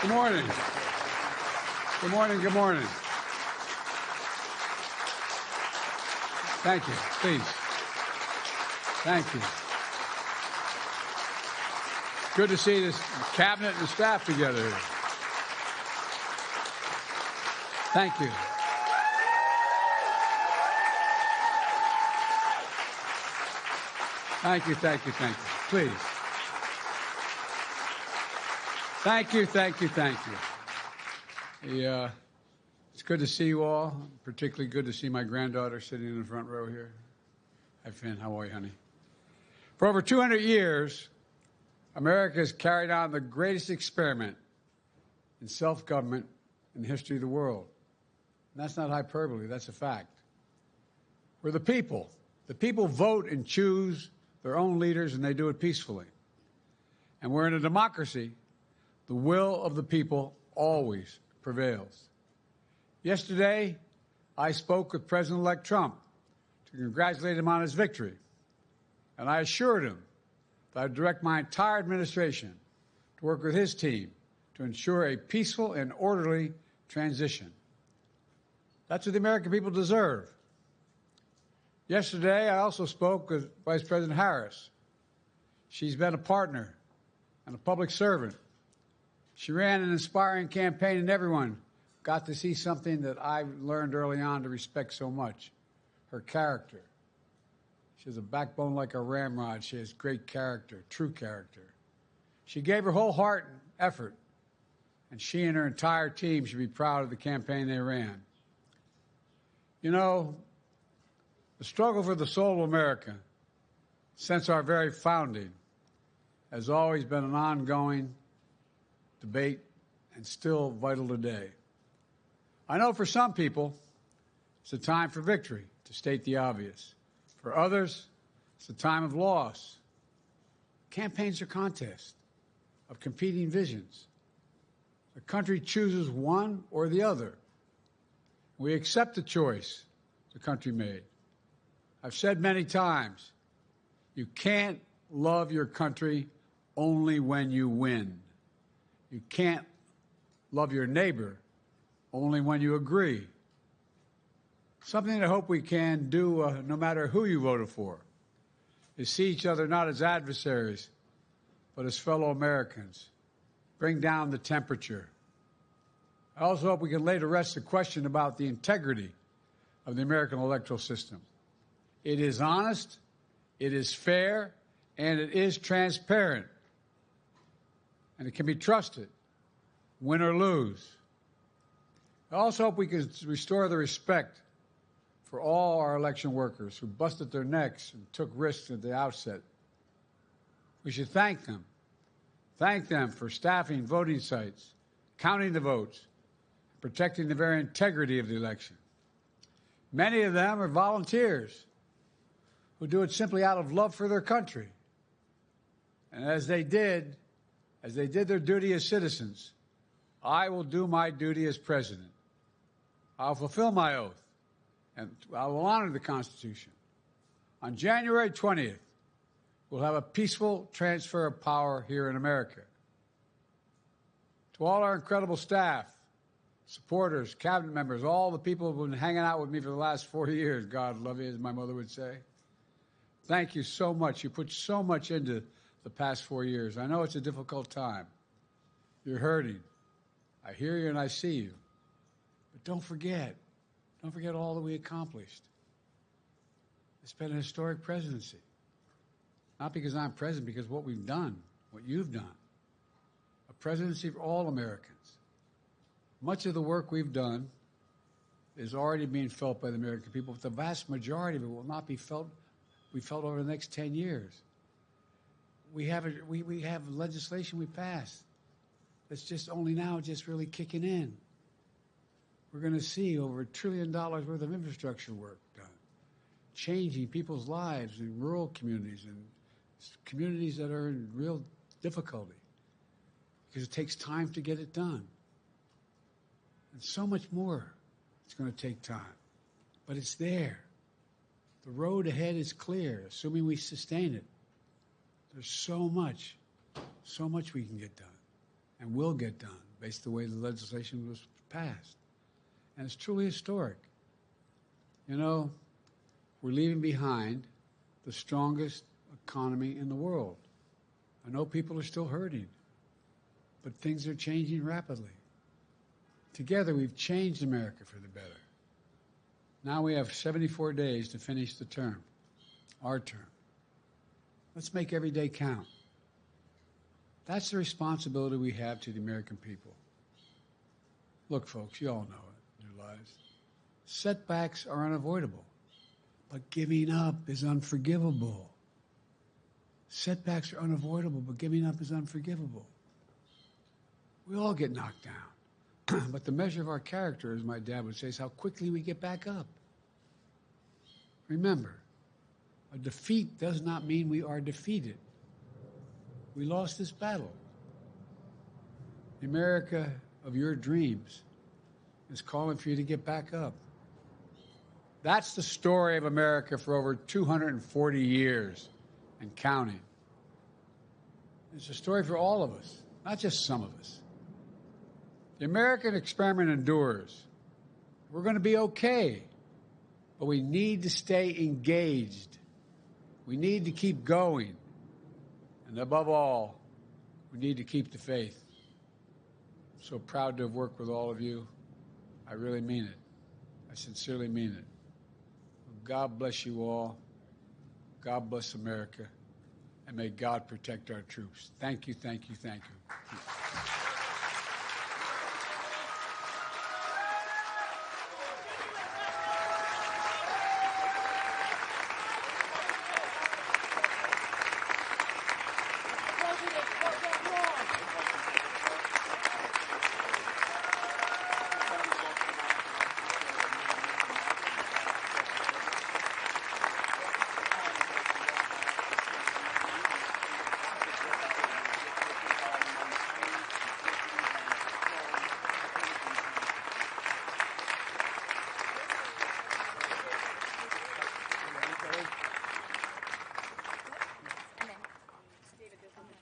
Good morning. Good morning. Good morning. Thank you. Please. Thank you. Good to see this cabinet and staff together here. Thank you. Thank you, thank you, thank you. Please. Thank you, thank you, thank you. It's good to see you all. Particularly good to see my granddaughter sitting in the front row here. Hi, Finn. How are you, honey? For over 200 years, America has carried on the greatest experiment in self-government in the history of the world. And that's not hyperbole. That's a fact. We're the people. The people vote and choose their own leaders, and they do it peacefully. And we're in a democracy. The will of the people always prevails. Yesterday, I spoke with President-elect Trump to congratulate him on his victory. And I assured him that I'd direct my entire administration to work with his team to ensure a peaceful and orderly transition. That's what the American people deserve. Yesterday, I also spoke with Vice President Harris. She's been a partner and a public servant. She ran an inspiring campaign, and everyone got to see something that I learned early on to respect so much, her character. She has a backbone like a ramrod. She has great character, true character. She gave her whole heart and effort, and she and her entire team should be proud of the campaign they ran. You know, the struggle for the soul of America, since our very founding, has always been an ongoing debate and still vital today. I know for some people, it's a time for victory, to state the obvious. For others, it's a time of loss. Campaigns are contests of competing visions. The country chooses one or the other. We accept the choice the country made. I've said many times, you can't love your country only when you win. You can't love your neighbor only when you agree. Something I hope we can do, no matter who you voted for, is see each other not as adversaries, but as fellow Americans. Bring down the temperature. I also hope we can lay to rest the question about the integrity of the American electoral system. It is honest, it is fair, and it is transparent. And it can be trusted, win or lose. I also hope we can restore the respect for all our election workers who busted their necks and took risks at the outset. We should thank them. Thank them for staffing voting sites, counting the votes, protecting the very integrity of the election. Many of them are volunteers who do it simply out of love for their country. And as they did their duty as citizens, I will do my duty as president. I'll fulfill my oath, and I will honor the Constitution. On January 20th, we'll have a peaceful transfer of power here in America. To all our incredible staff, supporters, cabinet members, all the people who have been hanging out with me for the last 40 years, God love you, as my mother would say. Thank you so much. You put so much into the past 4 years. I know it's a difficult time. You're hurting. I hear you and I see you. But don't forget all that we accomplished. It's been a historic presidency. Not because I'm president, because what we've done, what you've done. A presidency for all Americans. Much of the work we've done is already being felt by the American people, but the vast majority of it will not be felt over the next 10 years. We have legislation we passed that's just only now just really kicking in. We're going to see over $1 trillion worth of infrastructure work done, changing people's lives in rural communities and communities that are in real difficulty because it takes time to get it done. And so much more it's going to take time, but it's there. The road ahead is clear, assuming we sustain it. There's so much we can get done. and will get done based on the way the legislation was passed. And it's truly historic. You know, we're leaving behind the strongest economy in the world. I know people are still hurting, but things are changing rapidly. Together, we've changed America for the better. Now we have 74 days to finish the term, our term. Let's make every day count. That's the responsibility we have to the American people. Look, folks, you all know it in your lives. Setbacks are unavoidable, but giving up is unforgivable. Setbacks are unavoidable, but giving up is unforgivable. We all get knocked down, but the measure of our character, as my dad would say, is how quickly we get back up. Remember, a defeat does not mean we are defeated. We lost this battle. The America of your dreams is calling for you to get back up. That's the story of America for over 240 years and counting. It's a story for all of us, not just some of us. The American experiment endures. We're going to be okay, but we need to stay engaged. We need to keep going. And above all, we need to keep the faith. I'm so proud to have worked with all of you. I really mean it. I sincerely mean it. God bless you all. God bless America. And may God protect our troops. Thank you, thank you, thank you.